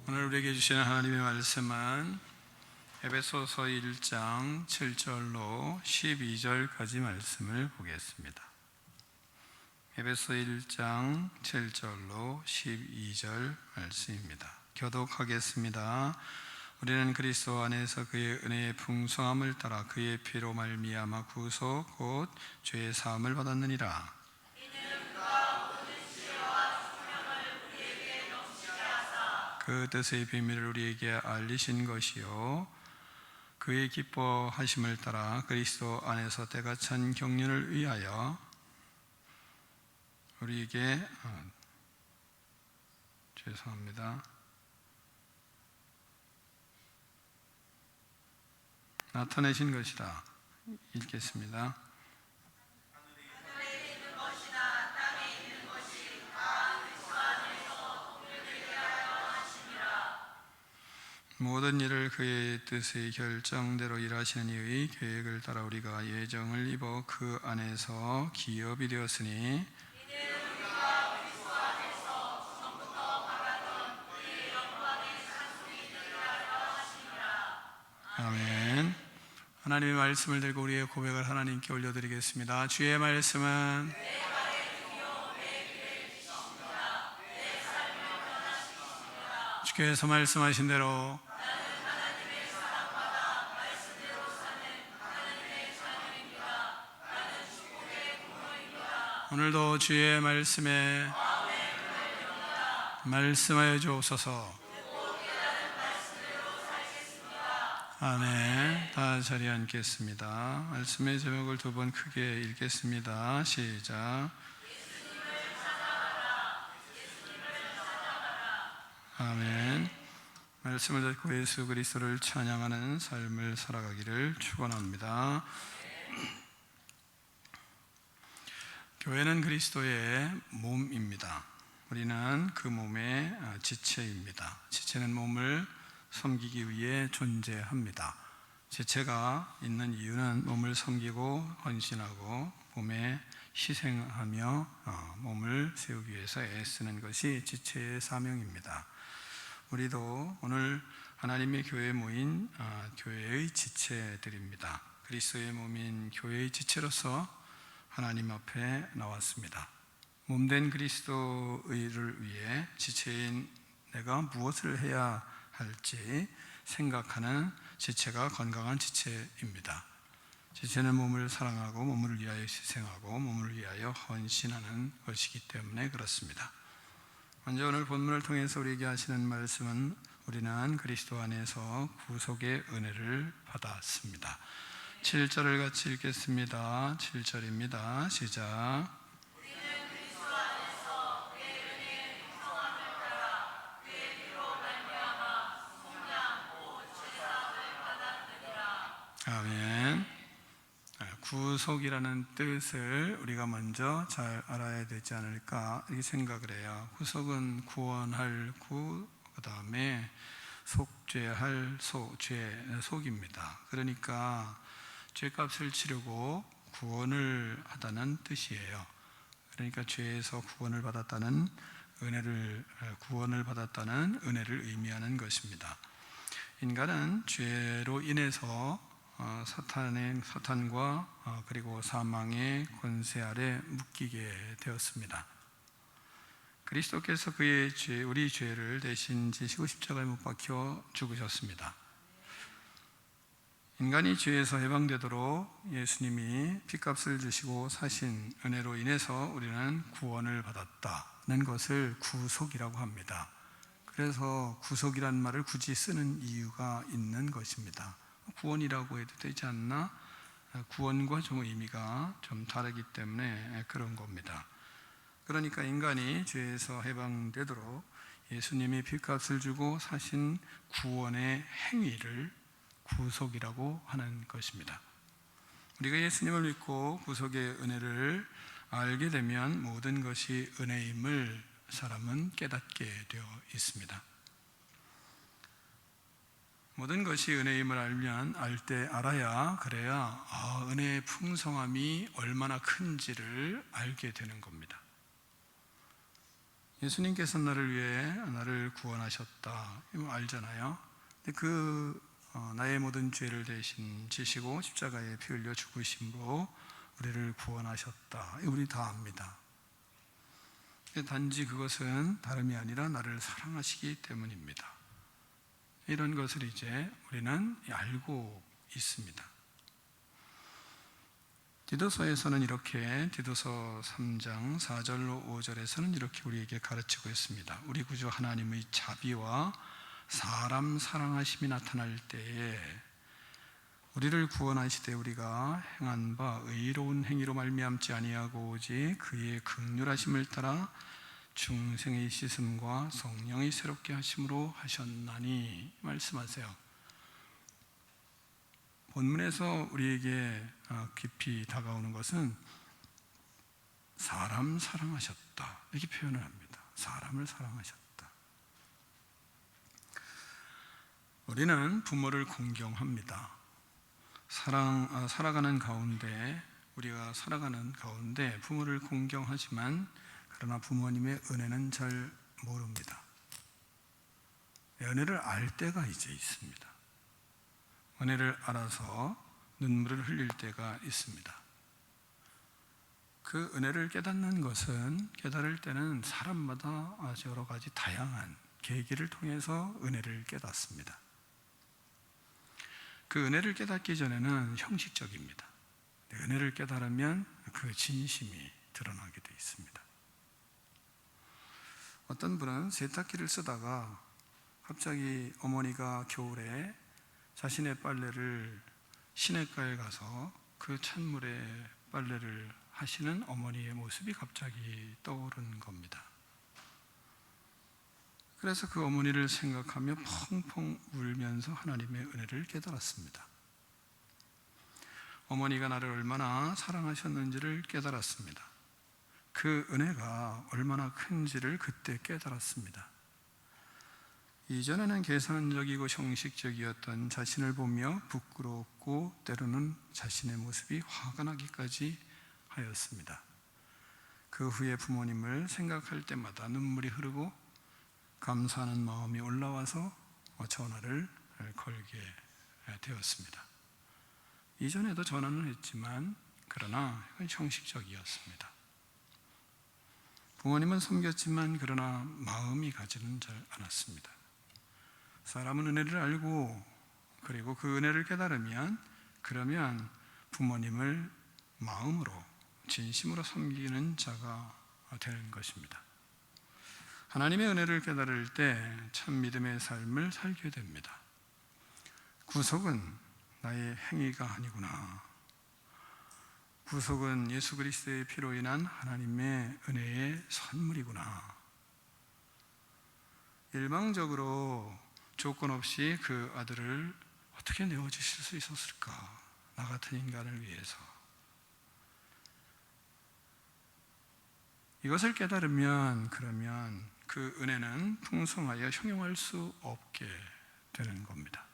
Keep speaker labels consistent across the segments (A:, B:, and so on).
A: 오늘 우리에게 주시는 하나님의 말씀은 에베소서 1장 7절로 12절까지 말씀을 보겠습니다. 에베소 1장 7절로 12절 말씀입니다. 교독하겠습니다. 우리는 그리스도 안에서 그의 은혜의 풍성함을 따라 그의 피로 말미암아 구속 곧 죄의 사함을 받았느니라. 그 뜻의 비밀을 우리에게 알리신 것이요 그의 기뻐하심을 따라 그리스도 안에서 때가 찬 경륜을 위하여 우리에게 나타내신 것이다. 읽겠습니다. 모든 일을 그의 뜻의 결정대로 일하시는 이의 계획을 따라 우리가 예정을 입어 그 안에서 기업이 되었으니 아멘. 하나님의 말씀을 들고 우리의 고백을 하나님께 올려드리겠습니다. 주의 말씀은 주께서 말씀하신 대로 오늘도 주의 말씀에 말씀하여 주옵소서. 아멘. 다 자리에 앉겠습니다. 말씀의 제목을 두 번 크게 읽겠습니다. 시작. 아멘. 말씀을 듣고 예수 그리스도를 찬양하는 삶을 살아가기를 축원합니다. 교회는 그리스도의 몸입니다. 우리는 그 몸의 지체입니다. 지체는 몸을 섬기기 위해 존재합니다. 지체가 있는 이유는 몸을 섬기고 헌신하고 몸에 희생하며 몸을 세우기 위해서 애쓰는 것이 지체의 사명입니다. 우리도 오늘 하나님의 교회에 모인 교회의 지체들입니다. 그리스도의 몸인 교회의 지체로서 하나님 앞에 나왔습니다. 몸된 그리스도를 위해 지체인 내가 무엇을 해야 할지 생각하는 지체가 건강한 지체입니다. 지체는 몸을 사랑하고 몸을 위하여 희생하고 몸을 위하여 헌신하는 것이기 때문에 그렇습니다. 먼저 오늘 본문을 통해서 우리에게 하시는 말씀은 우리는 그리스도 안에서 구속의 은혜를 받았습니다. 7절을 같이 읽겠습니다. 7절입니다. 시작.
B: 우리는 그리스도 안에서 그의 은혜의 풍성함을 따라 그의 피로 말미암아 속량 곧 죄사함을 받았느니라.
A: 아멘. 구속이라는 뜻을 우리가 먼저 잘 알아야 되지 않을까 이렇게 생각을 해요. 구속은 구원할 구, 그 다음에 속죄할 속입니다. 그러니까 죄값을 치르고 구원을 하다는 뜻이에요. 그러니까 죄에서 구원을 받았다는 은혜를 의미하는 것입니다. 인간은 죄로 인해서 사탄과 그리고 사망의 권세 아래 묶이게 되었습니다. 그리스도께서 그의 죄, 우리 죄를 대신 지시고 십자가에 못 박혀 죽으셨습니다. 인간이 죄에서 해방되도록 예수님이 핏값을 주시고 사신 은혜로 인해서 우리는 구원을 받았다는 것을 구속이라고 합니다. 그래서 구속이란 말을 굳이 쓰는 이유가 있는 것입니다. 구원이라고 해도 되지 않나? 구원과 좀 의미가 좀 다르기 때문에 그런 겁니다. 그러니까 인간이 죄에서 해방되도록 예수님이 핏값을 주고 사신 구원의 행위를 구속이라고 하는 것입니다. 우리가 예수님을 믿고 구속의 은혜를 알게 되면 모든 것이 은혜임을 사람은 깨닫게 되어 있습니다. 모든 것이 은혜임을 알아야 그래야 은혜의 풍성함이 얼마나 큰지를 알게 되는 겁니다. 예수님께서 나를 위해 나를 구원하셨다. 이거 알잖아요. 근데 나의 모든 죄를 대신 지시고 십자가에 피 흘려 죽으심으로 우리를 구원하셨다. 우리 다 압니다. 단지 그것은 다름이 아니라 나를 사랑하시기 때문입니다. 이런 것을 이제 우리는 알고 있습니다. 디도서에서는 이렇게, 디도서 3장 4절로 5절에서는 이렇게 우리에게 가르치고 있습니다. 우리 구주 하나님의 자비와 사람 사랑하심이 나타날 때에 우리를 구원하시되 우리가 행한 바 의로운 행위로 말미암지 아니하고 오직 그의 긍휼하심을 따라 중생의 씻음과 성령의 새롭게 하심으로 하셨나니 말씀하세요. 본문에서 우리에게 깊이 다가오는 것은 사람 사랑하셨다 이렇게 표현을 합니다. 사람을 사랑하셨다. 우리는 부모를 공경합니다. 살아가는 가운데, 우리가 살아가는 가운데 부모를 공경하지만 그러나 부모님의 은혜는 잘 모릅니다. 은혜를 알 때가 이제 있습니다. 은혜를 알아서 눈물을 흘릴 때가 있습니다. 그 은혜를 깨닫는 것은, 깨달을 때는 사람마다 아주 여러 가지 다양한 계기를 통해서 은혜를 깨닫습니다. 그 은혜를 깨닫기 전에는 형식적입니다. 은혜를 깨달으면 그 진심이 드러나게 되어 있습니다. 어떤 분은 세탁기를 쓰다가 갑자기 어머니가 겨울에 자신의 빨래를 시냇가에 가서 그 찬물에 빨래를 하시는 어머니의 모습이 갑자기 떠오른 겁니다. 그래서 그 어머니를 생각하며 펑펑 울면서 하나님의 은혜를 깨달았습니다. 어머니가 나를 얼마나 사랑하셨는지를 깨달았습니다. 그 은혜가 얼마나 큰지를 그때 깨달았습니다. 이전에는 계산적이고 형식적이었던 자신을 보며 부끄럽고 때로는 자신의 모습이 화가 나기까지 하였습니다. 그 후에 부모님을 생각할 때마다 눈물이 흐르고 감사하는 마음이 올라와서 전화를 걸게 되었습니다. 이전에도 전화는 했지만 그러나 형식적이었습니다. 부모님은 섬겼지만 그러나 마음이 가지는 잘 않았습니다. 사람은 은혜를 알고 그리고 그 은혜를 깨달으면 그러면 부모님을 마음으로 진심으로 섬기는 자가 되는 것입니다. 하나님의 은혜를 깨달을 때 참 믿음의 삶을 살게 됩니다. 구속은 나의 행위가 아니구나. 구속은 예수 그리스도의 피로 인한 하나님의 은혜의 선물이구나. 일방적으로 조건 없이 그 아들을 어떻게 내어주실 수 있었을까? 나 같은 인간을 위해서. 이것을 깨달으면 그러면 그 은혜는 풍성하여 형용할 수 없게 되는 겁니다.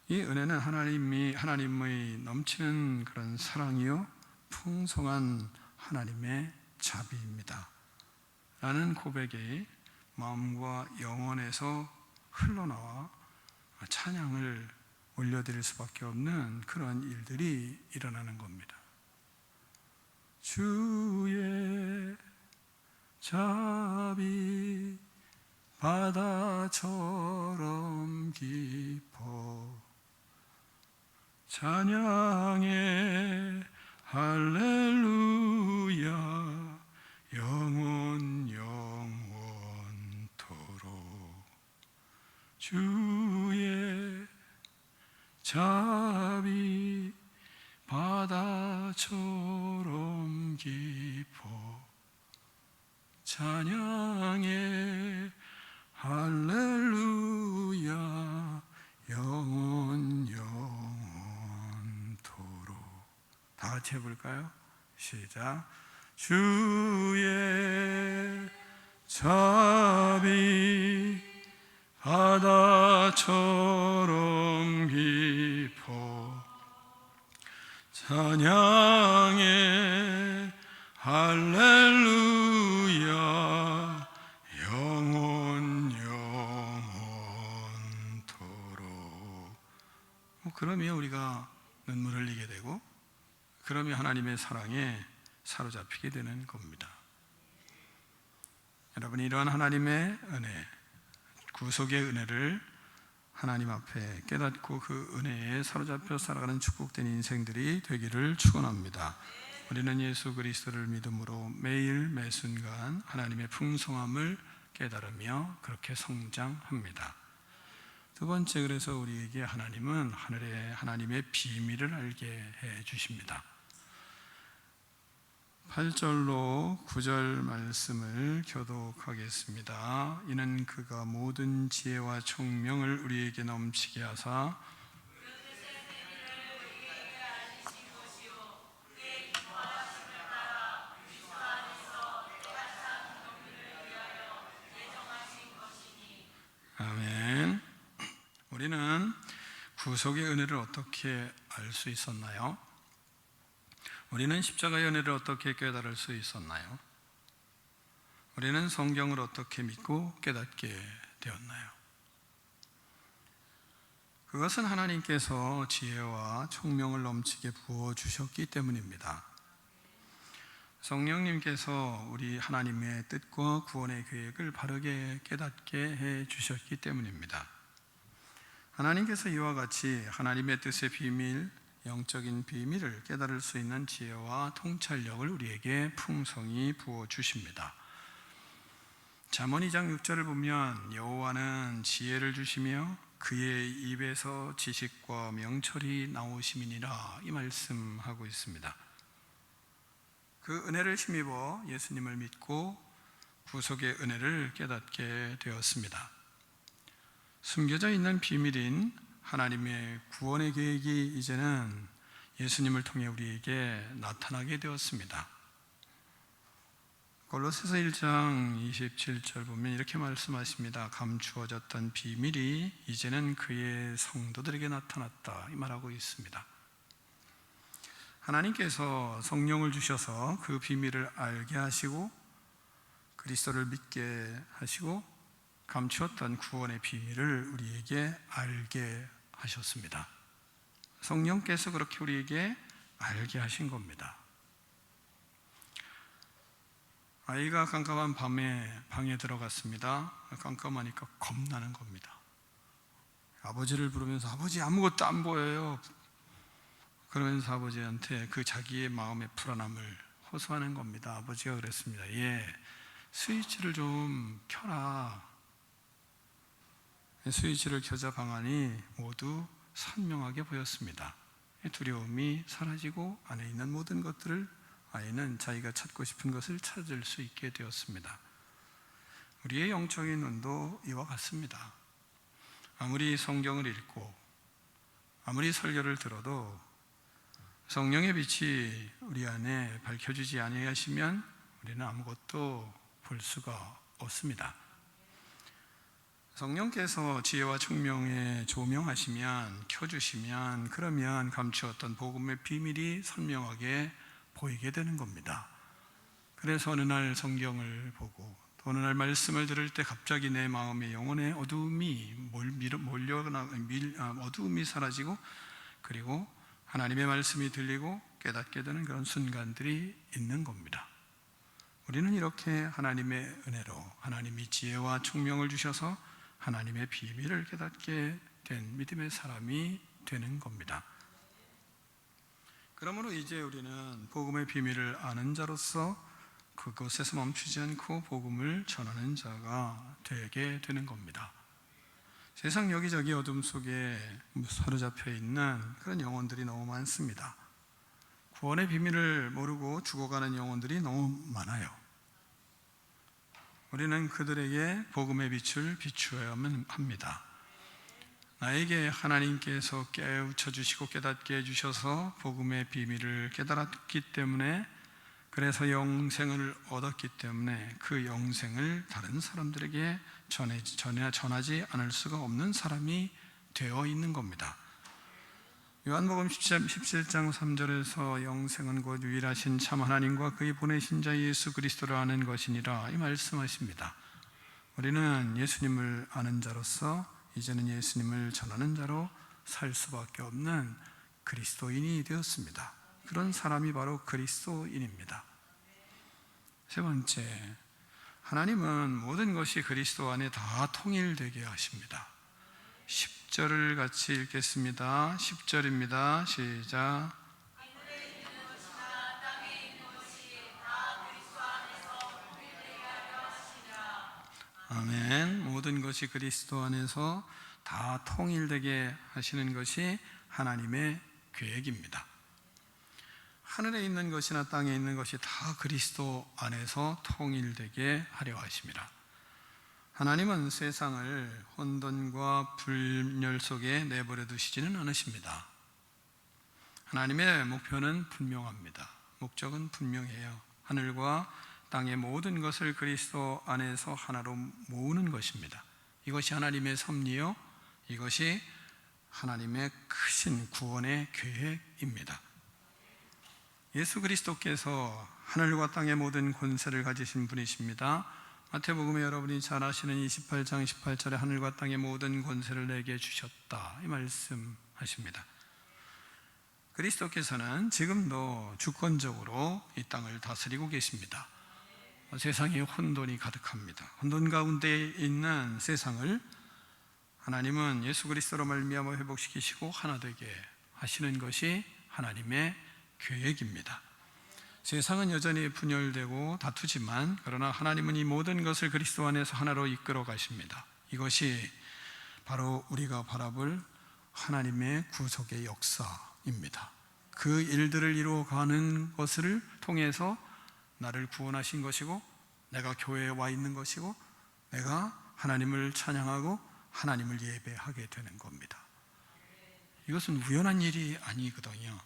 A: 이 은혜는 하나님의 넘치는 그런 사랑이요 풍성한 하나님의 자비입니다. 라는 고백이 마음과 영혼에서 흘러나와 찬양을 올려드릴 수밖에 없는 그런 일들이 일어나는 겁니다. 주의 자비 바다처럼 깊어 찬양해 할렐루야 영원 영원토록 주의 자비 바다처럼 깊어 찬양해 할렐루야 영원 영원토록. 다 같이 해볼까요? 시작. 주의 자비 바다처럼 깊어 찬양해 할렐루야 그러면 우리가 눈물을 흘리게 되고, 그러면 하나님의 사랑에 사로잡히게 되는 겁니다. 여러분, 이러한 하나님의 은혜, 구속의 은혜를 하나님 앞에 깨닫고 그 은혜에 사로잡혀 살아가는 축복된 인생들이 되기를 축원합니다. 우리는 예수 그리스도를 믿음으로 매일 매순간 하나님의 풍성함을 깨달으며 그렇게 성장합니다. 두 번째, 그래서 우리에게 하나님은 하늘의 하나님의 비밀을 알게 해 주십니다. 8절로 9절 말씀을 교독하겠습니다. 이는 그가 모든 지혜와 총명을 우리에게 넘치게 하사 아멘. 우리는 구속의 은혜를 어떻게 알 수 있었나요? 우리는 십자가의 은혜를 어떻게 깨달을 수 있었나요? 우리는 성경을 어떻게 믿고 깨닫게 되었나요? 그것은 하나님께서 지혜와 총명을 넘치게 부어주셨기 때문입니다. 성령님께서 우리 하나님의 뜻과 구원의 계획을 바르게 깨닫게 해 주셨기 때문입니다. 하나님께서 이와 같이 하나님의 뜻의 비밀, 영적인 비밀을 깨달을 수 있는 지혜와 통찰력을 우리에게 풍성히 부어주십니다. 잠언 2장 6절을 보면 여호와는 지혜를 주시며 그의 입에서 지식과 명철이 나오심이니라, 이 말씀하고 있습니다. 그 은혜를 힘입어 예수님을 믿고 구속의 은혜를 깨닫게 되었습니다. 숨겨져 있는 비밀인 하나님의 구원의 계획이 이제는 예수님을 통해 우리에게 나타나게 되었습니다. 골로새서 1장 27절 보면 이렇게 말씀하십니다. 감추어졌던 비밀이 이제는 그의 성도들에게 나타났다, 이 말하고 있습니다. 하나님께서 성령을 주셔서 그 비밀을 알게 하시고 그리스도를 믿게 하시고 감추었던 구원의 비밀을 우리에게 알게 하셨습니다. 성령께서 그렇게 우리에게 알게 하신 겁니다. 아이가 깜깜한 밤에 방에 들어갔습니다. 깜깜하니까 겁나는 겁니다. 아버지를 부르면서 아버지 아무것도 안 보여요. 그러면서 아버지한테 그 자기의 마음의 불안함을 호소하는 겁니다. 아버지가 그랬습니다. 스위치를 좀 켜라. 스위치를 켜자 방안이 모두 선명하게 보였습니다. 두려움이 사라지고 안에 있는 모든 것들을 아이는 자기가 찾고 싶은 것을 찾을 수 있게 되었습니다. 우리의 영적인 눈도 이와 같습니다. 아무리 성경을 읽고 아무리 설교를 들어도 성령의 빛이 우리 안에 밝혀지지 아니하시면 우리는 아무것도 볼 수가 없습니다. 성령께서 지혜와 총명에 조명하시면, 켜주시면, 그러면 감추었던 복음의 비밀이 선명하게 보이게 되는 겁니다. 그래서 어느 날 성경을 보고 또 어느 날 말씀을 들을 때 갑자기 내 마음의 영혼의 어두움이 어두움이 사라지고, 그리고 하나님의 말씀이 들리고 깨닫게 되는 그런 순간들이 있는 겁니다. 우리는 이렇게 하나님의 은혜로 하나님이 지혜와 총명을 주셔서 하나님의 비밀을 깨닫게 된 믿음의 사람이 되는 겁니다. 그러므로 이제 우리는 복음의 비밀을 아는 자로서 그곳에서 멈추지 않고 복음을 전하는 자가 되게 되는 겁니다. 세상 여기저기 어둠 속에 사로잡혀 있는 그런 영혼들이 너무 많습니다. 구원의 비밀을 모르고 죽어가는 영혼들이 너무 많아요. 우리는 그들에게 복음의 빛을 비추어야만 합니다. 나에게 하나님께서 깨우쳐 주시고 깨닫게 해주셔서 복음의 비밀을 깨달았기 때문에, 그래서 영생을 얻었기 때문에 그 영생을 다른 사람들에게 전하지 않을 수가 없는 사람이 되어 있는 겁니다. 요한복음 17장 3절에서 영생은 곧 유일하신 참 하나님과 그의 보내신 자 예수 그리스도를 아는 것이니라, 이 말씀하십니다. 우리는 예수님을 아는 자로서 이제는 예수님을 전하는 자로 살 수밖에 없는 그리스도인이 되었습니다. 그런 사람이 바로 그리스도인입니다. 세 번째, 하나님은 모든 것이 그리스도 안에 다 통일되게 하십니다. 10절을 같이 읽겠습니다. 10절입니다. 시작. 아멘. 모든 것이 그리스도 안에서 다 통일되게 하시는 것이 하나님의 계획입니다. 하늘에 있는 것이나 땅에 있는 것이 다 그리스도 안에서 통일되게 하려 하십니다. 하나님은 세상을 혼돈과 불멸 속에 내버려 두시지는 않으십니다. 하나님의 목표는 분명합니다. 목적은 분명해요. 하늘과 땅의 모든 것을 그리스도 안에서 하나로 모으는 것입니다. 이것이 하나님의 섭리요, 이것이 하나님의 크신 구원의 계획입니다. 예수 그리스도께서 하늘과 땅의 모든 권세를 가지신 분이십니다. 마태복음에 여러분이 잘 아시는 28장 18절에 하늘과 땅의 모든 권세를 내게 주셨다, 이 말씀하십니다. 그리스도께서는 지금도 주권적으로 이 땅을 다스리고 계십니다. 세상에 혼돈이 가득합니다. 혼돈 가운데 있는 세상을 하나님은 예수 그리스도로 말미암아 회복시키시고 하나 되게 하시는 것이 하나님의 계획입니다. 세상은 여전히 분열되고 다투지만 그러나 하나님은 이 모든 것을 그리스도 안에서 하나로 이끌어 가십니다. 이것이 바로 우리가 바라볼 하나님의 구속의 역사입니다. 그 일들을 이루어가는 것을 통해서 나를 구원하신 것이고, 내가 교회에 와 있는 것이고, 내가 하나님을 찬양하고 하나님을 예배하게 되는 겁니다. 이것은 우연한 일이 아니거든요.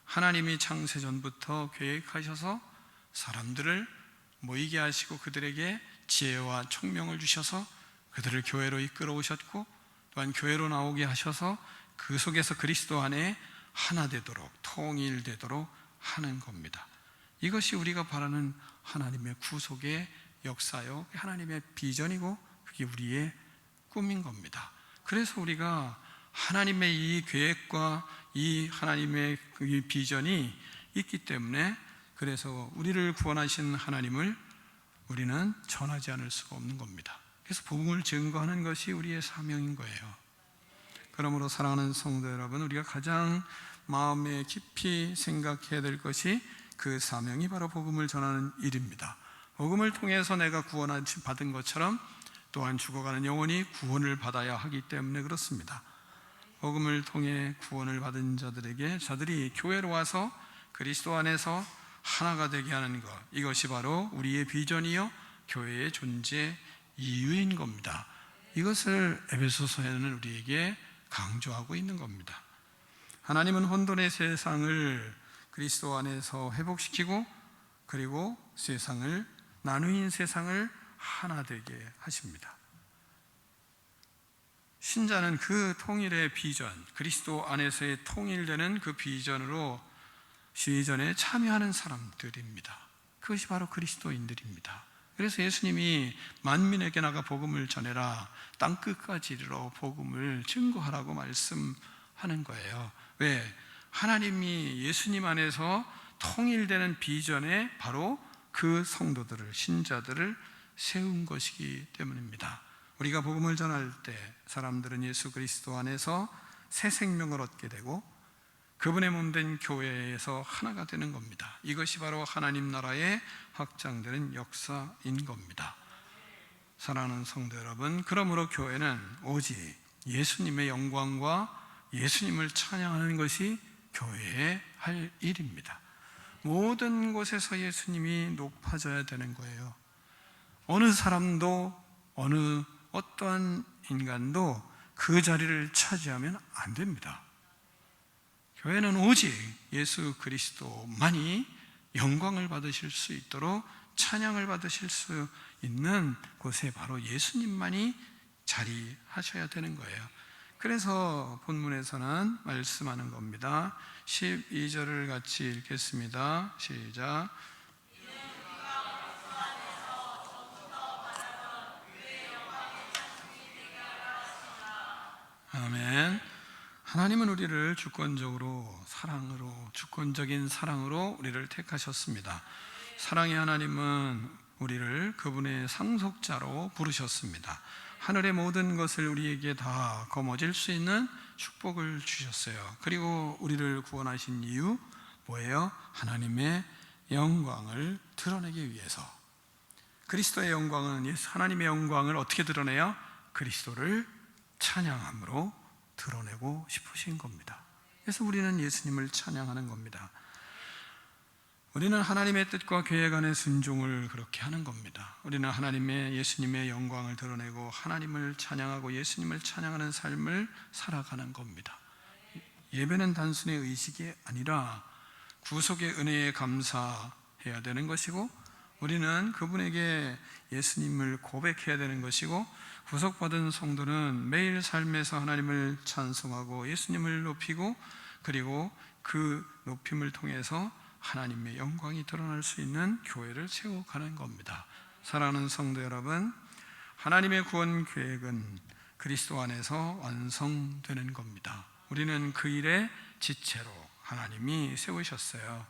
A: 하나님이 창세전부터 계획하셔서 사람들을 모이게 하시고 그들에게 지혜와 총명을 주셔서 그들을 교회로 이끌어 오셨고, 또한 교회로 나오게 하셔서 그 속에서 그리스도 안에 하나 되도록, 통일되도록 하는 겁니다. 이것이 우리가 바라는 하나님의 구속의 역사요, 하나님의 비전이고 그게 우리의 꿈인 겁니다. 그래서 우리가 하나님의 이 계획과 이 하나님의 이 비전이 있기 때문에, 그래서 우리를 구원하신 하나님을 우리는 전하지 않을 수가 없는 겁니다. 그래서 복음을 증거하는 것이 우리의 사명인 거예요. 그러므로 사랑하는 성도 여러분, 우리가 가장 마음에 깊이 생각해야 될 것이 그 사명이 바로 복음을 전하는 일입니다. 복음을 통해서 내가 구원을 받은 것처럼 또한 죽어가는 영혼이 구원을 받아야 하기 때문에 그렇습니다. 복음을 통해 구원을 받은 자들에게 저들이 교회로 와서 그리스도 안에서 하나가 되게 하는 것, 이것이 바로 우리의 비전이요 교회의 존재 이유인 겁니다. 이것을 에베소서에는 우리에게 강조하고 있는 겁니다. 하나님은 혼돈의 세상을 그리스도 안에서 회복시키고, 그리고 세상을, 나누인 세상을 하나 되게 하십니다. 신자는 그 통일의 비전, 그리스도 안에서의 통일되는 그 비전으로 시전에 참여하는 사람들입니다. 그것이 바로 그리스도인들입니다. 그래서 예수님이 만민에게 나가 복음을 전해라, 땅끝까지 이르러 복음을 증거하라고 말씀하는 거예요. 왜? 하나님이 예수님 안에서 통일되는 비전에 바로 그 성도들을, 신자들을 세운 것이기 때문입니다. 우리가 복음을 전할 때 사람들은 예수 그리스도 안에서 새 생명을 얻게 되고 그분의 몸된 교회에서 하나가 되는 겁니다. 이것이 바로 하나님 나라의 확장되는 역사인 겁니다. 사랑하는 성도 여러분, 그러므로 교회는 오직 예수님의 영광과 예수님을 찬양하는 것이 교회의 할 일입니다. 모든 곳에서 예수님이 높아져야 되는 거예요. 어느 사람도, 어느 어떠한 인간도 그 자리를 차지하면 안 됩니다. 교회는 오직 예수 그리스도만이 영광을 받으실 수 있도록, 찬양을 받으실 수 있는 곳에 바로 예수님만이 자리하셔야 되는 거예요. 그래서 본문에서는 말씀하는 겁니다. 12절을 같이 읽겠습니다. 시작. 아멘. 하나님은 우리를 주권적으로 사랑으로, 주권적인 사랑으로 우리를 택하셨습니다. 사랑의 하나님은 우리를 그분의 상속자로 부르셨습니다. 하늘의 모든 것을 우리에게 다 거머쥘 수 있는 축복을 주셨어요. 그리고 우리를 구원하신 이유 뭐예요? 하나님의 영광을 드러내기 위해서. 그리스도의 영광은, 하나님의 영광을 어떻게 드러내요? 그리스도를 찬양함으로 드러내고 싶으신 겁니다. 그래서 우리는 예수님을 찬양하는 겁니다. 우리는 하나님의 뜻과 계획 안에 순종을 그렇게 하는 겁니다. 우리는 하나님의, 예수님의 영광을 드러내고 하나님을 찬양하고 예수님을 찬양하는 삶을 살아가는 겁니다. 예배는 단순히 의식이 아니라 구속의 은혜에 감사해야 되는 것이고, 우리는 그분에게 예수님을 고백해야 되는 것이고, 구속받은 성도는 매일 삶에서 하나님을 찬송하고 예수님을 높이고, 그리고 그 높임을 통해서 하나님의 영광이 드러날 수 있는 교회를 세워가는 겁니다. 사랑하는 성도 여러분, 하나님의 구원 계획은 그리스도 안에서 완성되는 겁니다. 우리는 그 일의 지체로 하나님이 세우셨어요.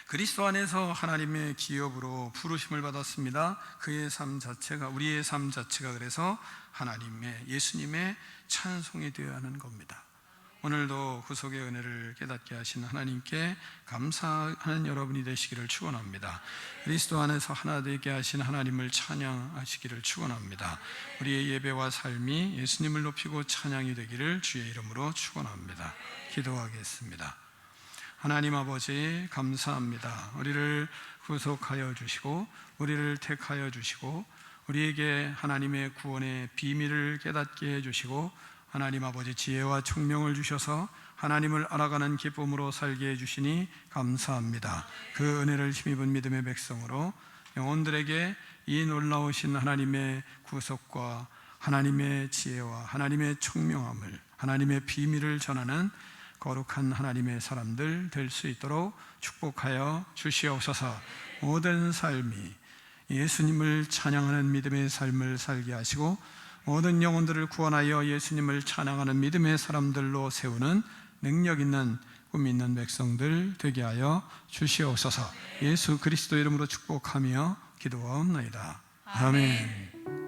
A: 그리스도 안에서 하나님의 기업으로 부르심을 받았습니다. 그의 삶 자체가, 우리의 삶 자체가 그래서 하나님의, 예수님의 찬송이 되어야 하는 겁니다. 오늘도 구속의 은혜를 깨닫게 하신 하나님께 감사하는 여러분이 되시기를 축원합니다. 그리스도 안에서 하나 되게 하신 하나님을 찬양하시기를 축원합니다. 우리의 예배와 삶이 예수님을 높이고 찬양이 되기를 주의 이름으로 축원합니다. 기도하겠습니다. 하나님 아버지, 감사합니다. 우리를 구속하여 주시고 우리를 택하여 주시고 우리에게 하나님의 구원의 비밀을 깨닫게 해주시고, 하나님 아버지 지혜와 총명을 주셔서 하나님을 알아가는 기쁨으로 살게 해주시니 감사합니다. 그 은혜를 힘입은 믿음의 백성으로 영혼들에게 이 놀라우신 하나님의 구속과 하나님의 지혜와 하나님의 총명함을, 하나님의 비밀을 전하는 거룩한 하나님의 사람들 될 수 있도록 축복하여 주시옵소서. 모든 삶이 예수님을 찬양하는 믿음의 삶을 살게 하시고, 모든 영혼들을 구원하여 예수님을 찬양하는 믿음의 사람들로 세우는 능력 있는, 꿈 있는 백성들 되게 하여 주시옵소서. 예수 그리스도 이름으로 축복하며 기도하옵나이다. 아멘.